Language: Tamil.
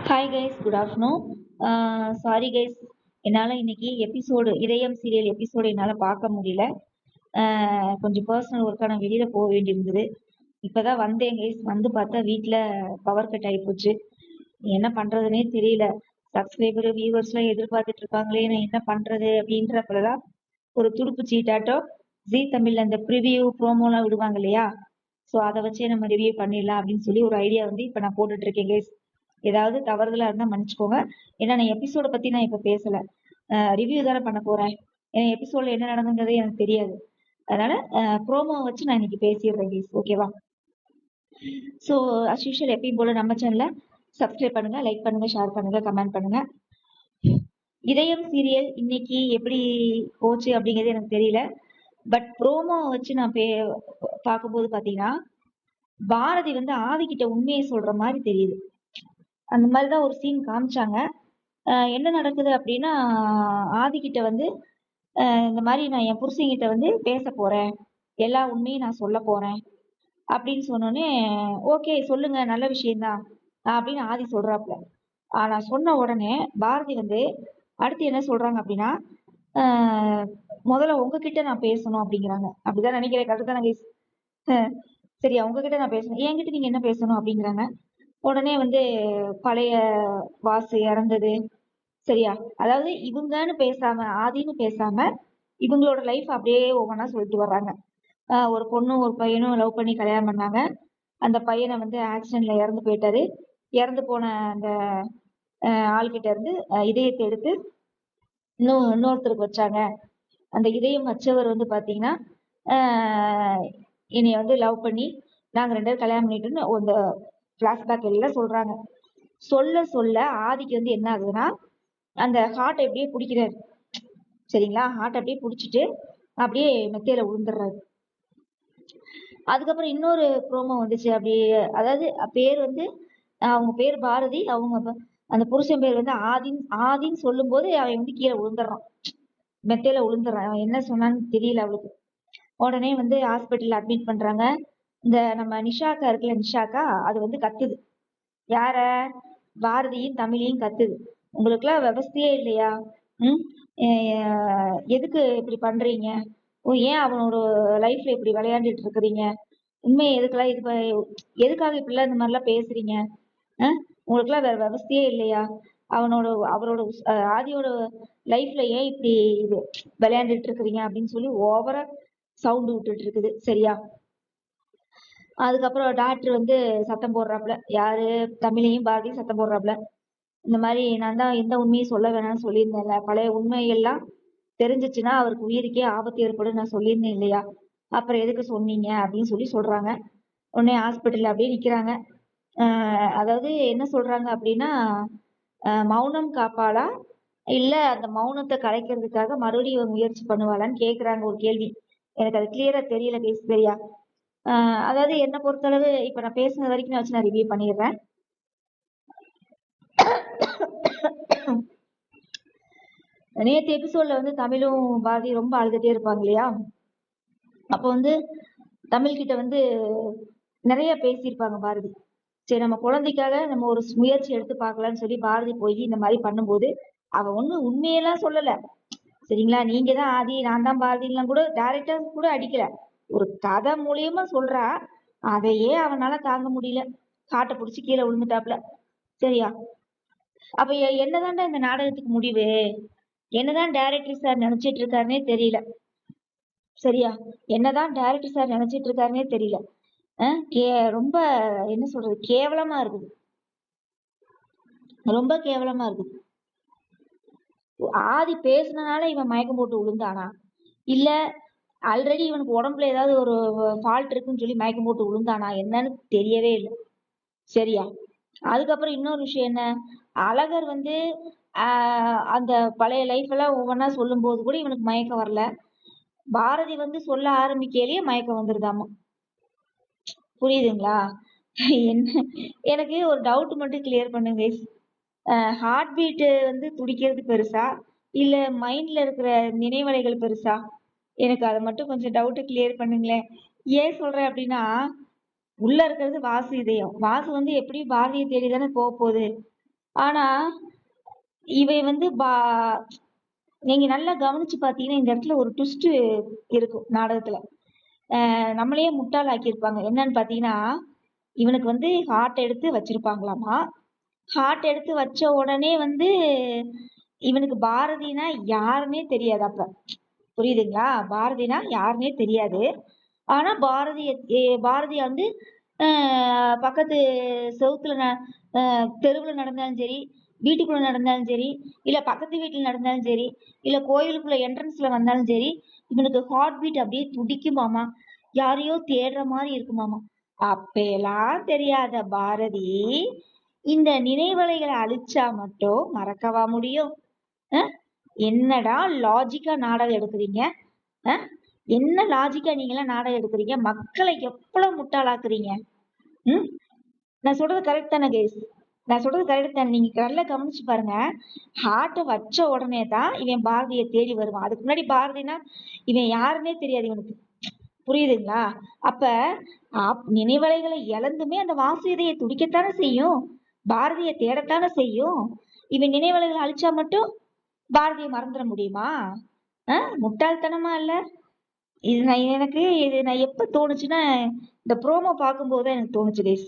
Hi guys, good afternoon. Sorry guys, என்னால் இன்னைக்கு எபிசோடு இதயம் சீரியல் எபிசோடு என்னால் பார்க்க முடியல. கொஞ்சம் பர்சனல் ஒர்க்காக நான் வெளியில் போக வேண்டியிருந்தது. இப்போ தான் வந்தேன் கைஸ். வந்து பார்த்தா வீட்டில் பவர் கட் ஆகி போச்சு. என்ன பண்ணுறதுனே தெரியல. சப்ஸ்கிரைபர் வியூவர்ஸ்லாம் எதிர்பார்த்துட்டு இருக்காங்களே, நான் என்ன பண்ணுறது அப்படின்றப்பல தான் ஒரு துடுப்பு சீட்டாட்டம் ஜீ தமிழில் அந்த ப்ரிவியூ ப்ரோமோலாம் விடுவாங்க இல்லையா, ஸோ அதை வச்சே நம்ம ரிவ்யூ பண்ணிடலாம் அப்படின்னு சொல்லி ஒரு ஐடியா வந்து இப்போ நான் போட்டுட்ருக்கேன் கைஸ். ஏதாவது தவறுதலா இருந்தா மன்னிச்சுக்கோங்க. ஏன்னா நான் எபிசோட பத்தி நான் இப்ப பேசல. ரிவ்யூ தானே பண்ண போறேன். ஏன்னா எபிசோட்ல என்ன நடந்துங்கிறதே எனக்கு தெரியாது. அதனால ப்ரோமோ வச்சு நான் இன்னைக்கு பேசிடுறேன் கைஸ், ஓகேவா? ஸோ அஸ் யூஷுவல் எப்பயும் போல நம்ம சேனலை சப்ஸ்கிரைப் பண்ணுங்க, லைக் பண்ணுங்க, ஷேர் பண்ணுங்க, கமெண்ட் பண்ணுங்க. இதயம் சீரியல் இன்னைக்கு எப்படி போச்சு அப்படிங்கிறது எனக்கு தெரியல. பட் ப்ரோமோ வச்சு நான் பார்க்கும்போது பாத்தீங்கன்னா, பாரதி வந்து ஆதிக்கிட்ட உண்மையை சொல்ற மாதிரி தெரியுது. அந்த மாதிரிதான் ஒரு சீன் காமிச்சாங்க. என்ன நடக்குது அப்படின்னா, ஆதிக்கிட்ட வந்து இந்த மாதிரி நான் என் புருஷன்கிட்ட வந்து பேச போறேன், எல்லா உண்மையும் நான் சொல்ல போறேன் அப்படின்னு சொன்னோடனே, ஓகே சொல்லுங்க, நல்ல விஷயம்தான் அப்படின்னு ஆதி சொல்றாப்புல. ஆனா சொன்ன உடனே பாரதி வந்து அடுத்து என்ன சொல்றாங்க அப்படின்னா, முதல்ல உங்ககிட்ட நான் பேசணும் அப்படிங்கிறாங்க. அப்படிதான் நினைக்கிறேன், கரெக்ட் தானே கைஸ்? சரியா, உங்ககிட்ட நான் பேசணும், என்கிட்ட நீங்க என்ன பேசணும் அப்படிங்கிறாங்க. உடனே வந்து பழைய வாசு இறந்தது, சரியா, அதாவது இவங்கன்னு பேசாம ஆதின்னு பேசாம இவங்களோட லைஃப் அப்படியே ஒவ்வொன்றா சொல்லிட்டு வர்றாங்க. ஒரு பொண்ணும் ஒரு பையனும் லவ் பண்ணி கல்யாணம் பண்ணாங்க. அந்த பையனை வந்து ஆக்சிடென்ட்ல இறந்து போயிட்டாரு. இறந்து போன அந்த ஆள்கிட்ட இருந்து இதயத்தை எடுத்து இன்னொருத்தருக்கு வச்சாங்க. அந்த இதயம் வச்சவர் வந்து பாத்தீங்கன்னா என்னைய வந்து லவ் பண்ணி நாங்க 2 பேரும் கல்யாணம் பண்ணிட்டோம்னு அந்த பிளாஷ்பேக் எல்லாம் சொல்றாங்க. சொல்ல சொல்ல ஆதிக்கு வந்து என்ன ஆகுதுன்னா, அந்த ஹார்ட் அப்படியே பிடிக்கிறாரு. சரிங்களா, ஹார்ட் அப்படியே பிடிச்சிட்டு அப்படியே மெத்தையில விழுந்துடுறாரு. அதுக்கப்புறம் இன்னொரு ப்ரோமோ வந்துச்சு. அப்படி அதாவது பேர் வந்து அவங்க பேர் பாரதி, அவங்க அந்த புருஷன் பேர் வந்து ஆதின்னு சொல்லும் போது அவன் வந்து கீழே விழுந்துடுறான், மெத்தையில விழுந்துடுறான். அவன் என்ன சொன்னான்னு தெரியல அவளுக்கு. உடனே வந்து ஹாஸ்பிட்டல் அட்மிட் பண்றாங்க. இந்த நம்ம நிஷாக்கா இருக்குல்ல, நிஷாக்கா அது வந்து கத்துது. யார? பாரதியும் தமிழையும் கத்துது. உங்களுக்குலாம் விவஸ்தையே இல்லையா? எதுக்கு இப்படி பண்றீங்க? ஏன் அவனோட லைஃப்ல இப்படி விளையாண்டுட்டு இருக்கிறீங்க? உண்மையை எதுக்கெல்லாம் எதுக்காக இப்படிலாம் இந்த மாதிரிலாம் பேசுறீங்க? உங்களுக்குலாம் வேற விவஸ்தையே இல்லையா? அவரோட ஆதியோட லைஃப்ல ஏன் இப்படி இது விளையாண்டுட்டு இருக்கிறீங்க அப்படின்னு சொல்லி ஓவரா சவுண்ட் விட்டுட்டு இருக்குது. சரியா, அதுக்கப்புறம் டாக்டர் வந்து சத்தம் போடுறாப்புல, யாரு? தமிழையும் பாரதியும் சத்தம் போடுறாப்புல. இந்த மாதிரி நான் தான் எந்த உண்மையும் சொல்ல வேணாம்னு சொல்லியிருந்தேன்ல, பழைய உண்மையெல்லாம் தெரிஞ்சிச்சுன்னா அவருக்கு உயிருக்கே ஆபத்து ஏற்படும் நான் சொல்லியிருந்தேன் இல்லையா, அப்புறம் எதுக்கு சொன்னீங்க அப்படின்னு சொல்லி சொல்றாங்க. உடனே ஹாஸ்பிட்டல்ல அப்படியே நிக்கிறாங்க. அதாவது என்ன சொல்றாங்க அப்படின்னா, மௌனம் காப்பாளா இல்ல அந்த மௌனத்தை கலைக்கிறதுக்காக மறுபடியும் முயற்சி பண்ணுவாளான்னு கேக்குறாங்க ஒரு கேள்வி. எனக்கு அது கிளியரா தெரியல கேஸ், சரியா? அதாவது என்ன பொறுத்தளவு இப்ப நான் பேசுன வரைக்கும் நான் வச்சு நான் ரிவ்யூ பண்ணிடுறேன். நேற்று எபிசோட்ல வந்து தமிழும் பாரதி ரொம்ப அழுதுட்டே இருப்பாங்க இல்லையா, அப்ப வந்து தமிழ் கிட்ட வந்து நிறைய பேசியிருப்பாங்க பாரதி. சரி, நம்ம குழந்தைக்காக நம்ம ஒரு முயற்சி எடுத்து பார்க்கலாம்னு சொல்லி பாரதி போய் இந்த மாதிரி பண்ணும்போது அவ ஒண்ணும் உண்மையெல்லாம் சொல்லல. சரிங்களா, நீங்க தான் ஆதி, நான் தான் பாரதிலாம் கூட டைரக்டா கூட அடிக்கல, ஒரு கதை மூலியமா சொல்றா. அதையே அவனால தாங்க முடியல, காட்டை பிடிச்சி கீழே விழுந்துட்டாப்ல. சரியா, அப்ப என்னதான்டா இந்த நாடகத்துக்கு முடிவு? என்னதான் டைரக்டர் சார் நினைச்சிட்டு இருக்காருன்னே தெரியல. சரியா, என்னதான் டைரக்டர் சார் நினைச்சிட்டு இருக்காருன்னே தெரியல. ரொம்ப என்ன சொல்றது, கேவலமா இருக்குது, ரொம்ப கேவலமா இருக்குது. ஆதி பேசுனனால இவன் மயக்கம் போட்டு விழுந்தானா, இல்ல ஆல்ரெடி இவனுக்கு உடம்புல ஏதாவது ஒரு ஃபால்ட் இருக்குன்னு சொல்லி மயக்கம் போட்டு விழுந்தானா என்னன்னு தெரியவே இல்லை. சரியா, அதுக்கப்புறம் இன்னொரு விஷயம் என்ன, அழகர் வந்து அந்த பழைய லைஃப் எல்லாம் ஒவ்வொன்னா சொல்லும் போது கூட இவனுக்கு மயக்கம் வரல. பாரதி வந்து சொல்ல ஆரம்பிக்கையிலேயே மயக்கம் வந்துருதாமா. புரியுதுங்களா? என்ன, எனக்கு ஒரு டவுட் மட்டும் கிளியர் பண்ணுங்க. ஹார்ட் பீட் வந்து துடிக்கிறது பெருசா இல்ல மைண்ட்ல இருக்கிற நினைவலைகள் பெருசா? எனக்கு அதை மட்டும் கொஞ்சம் டவுட் கிளியர் பண்ணுங்களேன். ஏன் சொல்றேன் அப்படின்னா, உள்ள இருக்கிறது வாசு இதயம். வாசு வந்து எப்படியும் பாரதியை தேடிதானே போக போகுது. ஆனா இவன் வந்து நீங்க நல்லா கவனிச்சு பாத்தீங்கன்னா இந்த இடத்துல ஒரு ட்விஸ்ட் இருக்கும் நாடகத்துல. நம்மளையே முட்டாள் ஆக்கியிருப்பாங்க. என்னன்னு பாத்தீங்கன்னா இவனுக்கு வந்து ஹார்ட் எடுத்து வச்சிருப்பாங்களாமா. ஹார்ட் எடுத்து வச்ச உடனே வந்து இவனுக்கு பாரதினா யாருன்னே தெரியாது அப்ப. புரியுதுங்களா? பாரதினா யாருன்னே தெரியாது. ஆனா பாரதிய வந்து பக்கத்து செவுத்துல தெருவுல நடந்தாலும் சரி, வீட்டுக்குள்ள நடந்தாலும் சரி, இல்ல பக்கத்து வீட்டுல நடந்தாலும் சரி, இல்ல கோயிலுக்குள்ள என்ட்ரன்ஸ்ல வந்தாலும் சரி, இவனுக்கு ஹார்ட் பீட் அப்படியே துடிக்குமாமா. யாரையோ தேடுற மாதிரி இருக்குமாமா. அப்பெல்லாம் தெரியாத பாரதி இந்த நினைவலைகளை அழிச்சா மட்டும் மறக்கவா முடியும்? என்னடா லாஜிக்கா நாடகம் எடுக்குறீங்க? என்ன லாஜிக்கா நீங்க எல்லாம் நாடகம் எடுக்குறீங்க? மக்களை எவ்வளவு முட்டாளாக்குறீங்க? நான் சொல்றது கரெக்ட் தானே கைஸ்? நான் சொல்றது கரெக்ட் தானே? நீங்க நல்லா கவனிச்சு பாருங்க. ஹார்ட்டை வச்ச உடனே தான் இவன் பாரதியை தேடி வருவான். அதுக்கு முன்னாடி பாரதினா இவன் யாருன்னே தெரியாது இவனுக்கு. புரியுதுங்களா? அப்ப நினைவலைகளை இழந்துமே அந்த வாசு இதயை துடிக்கத்தானே செய்யும். பாரதியை தேடத்தானே செய்யும். இவன் நினைவலைகளை அழிச்சா மட்டும் பாரதியை மறந்துட முடியுமா? முட்டாள்தனமா இல்ல? இது நான் எப்ப தோணுச்சுன்னா இந்த ப்ரோமோ பார்க்கும்போது எனக்கு தோணுச்சு கைஸ்.